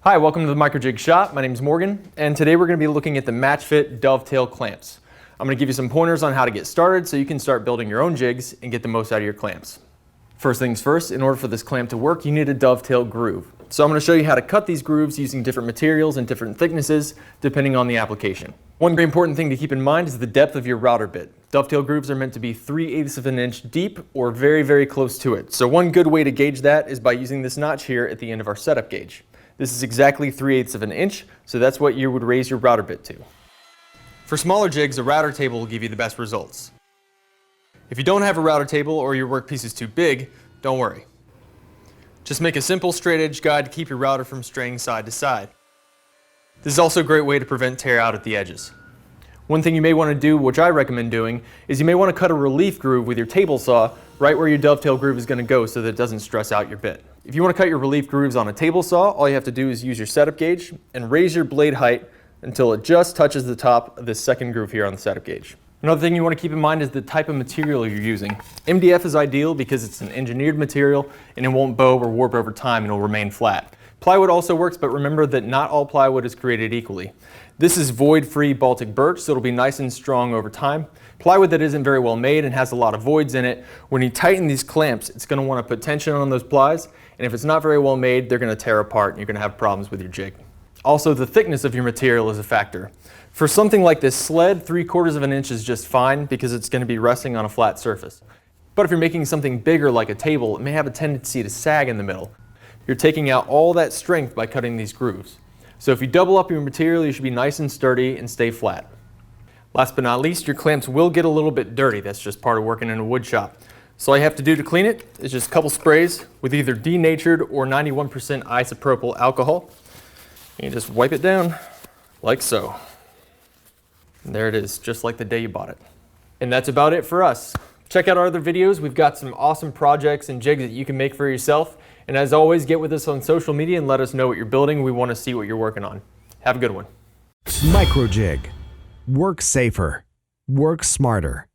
Hi, welcome to the Microjig shop. My name is Morgan, and today we're going to be looking at the MATCHFIT Dovetail Clamps. I'm going to give you some pointers on how to get started so you can start building your own jigs and get the most out of your clamps. First things first, in order for this clamp to work, you need a dovetail groove. So I'm going to show you how to cut these grooves using different materials and different thicknesses depending on the application. One very important thing to keep in mind is the depth of your router bit. Dovetail grooves are meant to be 3/8 of an inch deep or very, very close to it. So one good way to gauge that is by using this notch here at the end of our setup gauge. This is exactly 3/8 of an inch, so that's what you would raise your router bit to. For smaller jigs, a router table will give you the best results. If you don't have a router table or your workpiece is too big, don't worry. Just make a simple straight edge guide to keep your router from straying side to side. This is also a great way to prevent tear out at the edges. One thing you may want to do, which I recommend doing, is you may want to cut a relief groove with your table saw right where your dovetail groove is going to go so that it doesn't stress out your bit. If you want to cut your relief grooves on a table saw, all you have to do is use your setup gauge and raise your blade height until it just touches the top of this second groove here on the setup gauge. Another thing you want to keep in mind is the type of material you're using. MDF is ideal because it's an engineered material and it won't bow or warp over time and it'll remain flat. Plywood also works, but remember that not all plywood is created equally. This is void-free Baltic birch, so it'll be nice and strong over time. Plywood that isn't very well made and has a lot of voids in it, when you tighten these clamps, it's going to want to put tension on those plies, and if it's not very well made, they're going to tear apart and you're going to have problems with your jig. Also, the thickness of your material is a factor. For something like this sled, 3/4 of an inch is just fine because it's going to be resting on a flat surface. But if you're making something bigger like a table, it may have a tendency to sag in the middle. You're taking out all that strength by cutting these grooves. So if you double up your material, you should be nice and sturdy and stay flat. Last but not least, your clamps will get a little bit dirty. That's just part of working in a wood shop. So all you have to do to clean it is just a couple sprays with either denatured or 91% isopropyl alcohol. And you just wipe it down like so. And there it is, just like the day you bought it. And that's about it for us. Check out our other videos. We've got some awesome projects and jigs that you can make for yourself. And as always, get with us on social media and let us know what you're building. We want to see what you're working on. Have a good one. Microjig. Work safer. Work smarter.